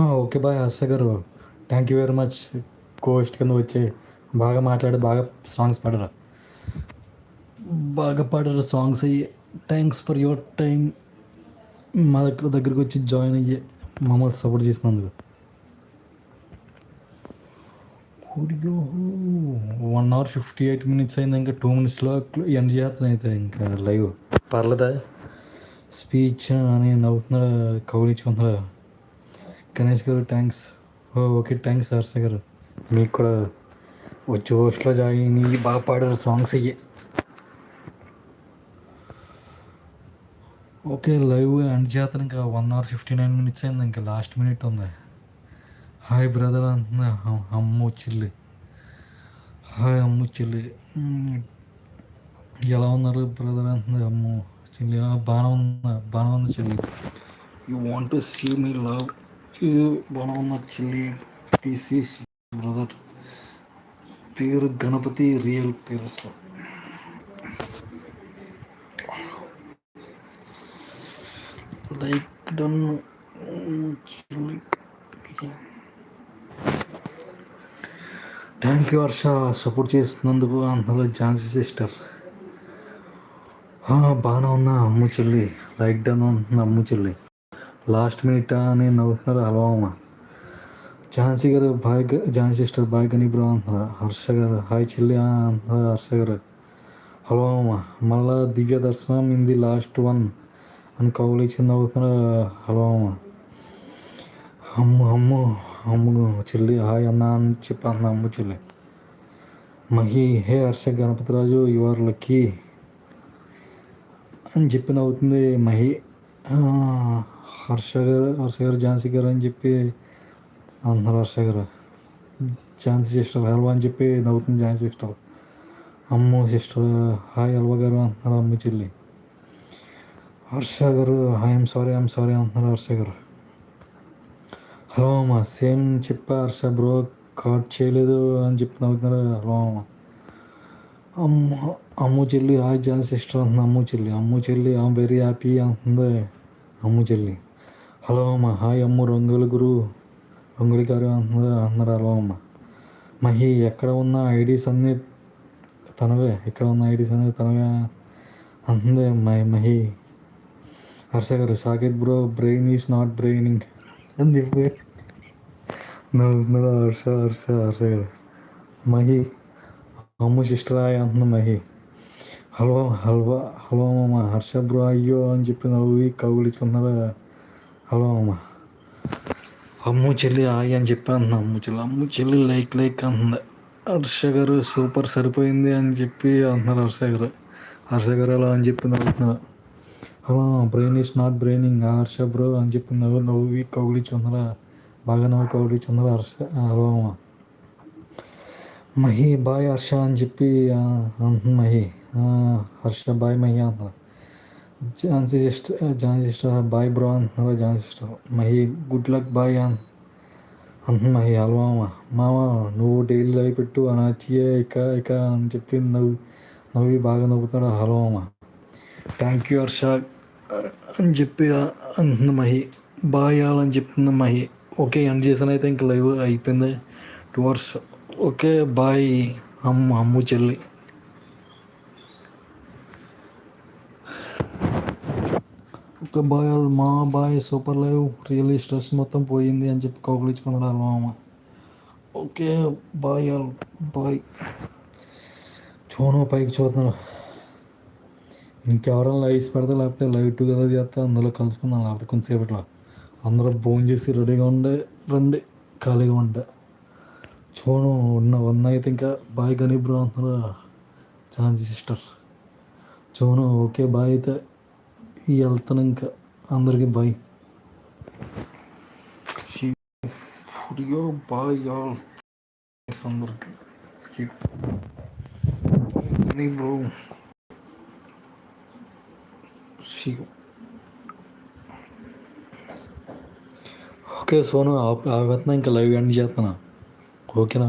Okay bye Harsha గారు. Thank you very much. Coast కింద వచ్చి బాగా మాట్లాడి బాగా సాంగ్స్ పాడరా. బాగా పాడారు సాంగ్స్ అయ్యి. Thanks for your time. మా దగ్గరికి వచ్చి జాయిన్ అయ్యి మమ్మల్ని సపోర్ట్ చేసినందుకు. 1 hour 58 minutes అయింది. ఇంకా 2 minutesలో ఎండ్ చేస్తాను అయితే ఇంకా లైవ్. పర్లేదా స్పీచ్ అని నవ్వుతున్నాడు, కౌలించుకుంటున్నాడు. గణేష్ గారు థ్యాంక్స్. ఓకే థ్యాంక్స్ హర్ష గారు. మీకు కూడా వచ్చి హోస్ట్లో జాయిన్ అయ్యి బాగా పాడారు సాంగ్స్ అయ్యి. ఓకే లైవ్ ఎండ్ చేస్తాను. ఇంకా 1 hour 59 minutes అయింది. ఇంకా లాస్ట్ మినిట్ ఉంది. హాయ్ బ్రదర్ అంటున్నా. అమ్ము చెల్లి. హాయ్ అమ్ము చెల్లి. ఎలా ఉన్నారు బ్రదర్ అంటుంది అమ్ము చెల్లి. బాగానే ఉంది చెల్లి. You want to see me love you. బాగానే ఉన్నా చెల్లి. This is brother. పేరు గణపతి. రియల్ పేరు అసలు. Like done. Thank you Harsha support చేస్తున్నందుకు. అందులో ఝాన్సీ సిస్టర్. బాగానే ఉన్నా అమ్ము చెల్లి. లైక్ డన్ అంటున్నా అమ్ము చెల్లి. లాస్ట్ మినిట్ అని నవ్వుతున్నారు. హలో అమ్మ. ఝాన్సీ గారు బాయ్. ఝాన్సీ సిస్టర్ బాయ్ గని బ్రో అంటున్నారు. హర్ష గారు హాయ్ చెల్లి అంటున్నారు. హర్ష గారు హలో అమ్మ. మళ్ళా దివ్య దర్శనం ఇంది లాస్ట్ వన్ అని కౌలిచ్చి నవ్వుతున్నారు. హలో అమ్మ. అమ్ము చెల్లి హాయ్ అన్న అని చెప్పి అన్న అమ్ము చెల్లి. Mahi hey Harsha Ganapathiraju you are lucky అని చెప్పి నవ్వుతుంది మహి. హర్ష గారు ఝాన్సీ గారు అని చెప్పి అంటున్నారు. హర్ష గారు ఝాన్సీ సిస్టర్ హల్వా అని చెప్పి నవ్వుతుంది ఝాన్సీ సిస్టర్. అమ్ము సిస్టర్ హాయ్ హల్వా గారు అంటున్నారు అమ్ము చెల్లి. హర్ష గారు ఐఎమ్ సారీ అంటున్నారు హర్ష గారు. హలో అమ్మ సేమ్ చెప్పా హర్ష బ్రో కార్డ్ చేయలేదు అని చెప్పి నవ్వుతున్నారు. హలో అమ్మ. అమ్ము చెల్లి హాయ్ ఝాన్సీ సిస్టర్ అంటుంది అమ్ము చెల్లి ఐఎమ్ వెరీ హ్యాపీ అంటుంది అమ్ము చెల్లి. హలో అమ్మ హాయ్ అమ్ము రంగులి గారు అంటున్నారు. హలో అమ్మ. మహి ఎక్కడ ఉన్న ఐడీస్ అన్నీ తనవే అంటుంది మహి. హర్ష గారు Saketh bro brain is not braining అని చెప్పి నవ్వుతున్నాడు హర్ష గారు. మహి అమ్ము సిస్టర్ హాయ్ అంటుంది మహి. హలో అమ్మ. హర్ష బ్రో అయ్యో అని చెప్పి నవ్వి కౌగులించుకుంటున్నారు. హలో అమ్మ. అమ్ము చెల్లి హాయ్ అని చెప్పి అంటున్నా అమ్ము చెల్లి లైక్ అంటుంది. హర్ష గారు సూపర్ సరిపోయింది అని చెప్పి అంటున్నారు హర్ష గారు అలా అని చెప్పి నవ్వుతున్నారు. Hello brain is not braining Harsha bro అని చెప్పి నవ్వి కౌగులించుకున్నారా. బాగా నవ్వు కౌగులించుకున్నారు హర్ష. హలో అమ్మ. మహి బాయ్ హర్ష అని చెప్పి అంటుంది మహి. హర్ష బాయ్ మహి అంటున్నారు. ఝాన్సీ సిస్టర్ బాయ్ బ్రో అంటున్నారు Jhansi sister. Mahi good luck bye అంటుంది మహి. హలో మామ నువ్వు డైలీ లైవ్ పెట్టు అనాచియే ఇక అని చెప్పి నవ్వి బాగా నవ్వుతాడు. హలో అమ్మ. థ్యాంక్ యూ హర్ష అని చెప్పి అంటుంది మహి. బాయ్ అని చెప్తుంది మహి. ఓకే ఎండ్ చేసాను అయితే ఇంక లైవ్ అయిపోయింది 2 hours. ఓకే బాయ్ అమ్ము చెల్లి. Okay bye super live really stress మొత్తం పోయింది అని చెప్పి కౌగులించుకున్నాడు అలా మామ. Okay bye. పైకి చూస్తున్నాడు. ఇంకెవరైనా లైవ్స్ పెడతా లేకపోతే లైవ్ టుగెదర్ చేస్తే అందులో కలుసుకుందాం. లేకపోతే కొంతసేపట్లో అందరూ ఫోన్ చేసి రెడీగా రండి ఖాళీగా ఉంటే. ఉన్న అయితే ఇంకా బాయ్ గని బ్రో అంటున్నారు ఝాన్సీ సిస్టర్. ఓకే బాయ్ అయితే వెళ్తాను ఇంకా. అందరికీ బాయ్. బాయ్ అందరికి బ్రో. ఓకే సోను ఆగుతున్నా ఇంకా లైవ్ ఎండ్ చేస్తున్నా. ఓకేనా.